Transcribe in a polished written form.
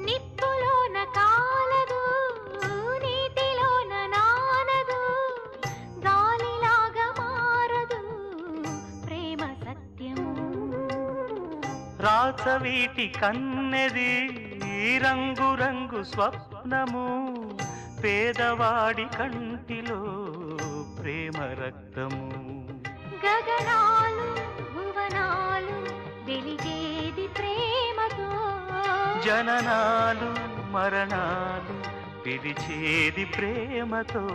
నిప్పులోన కాలదు నీటిలోన నానదు గాలిలాగా మారదు ప్రేమ సత్యము రాచవీటి కన్నెది రంగు రంగు స్వప్నము పేదవాడి కంటిలో ప్రేమ రక్తము గగనాలు భువనాలు వెలిగేది ప్రేమతో జననాలు మరణాలు పిలిచేది ప్రేమతో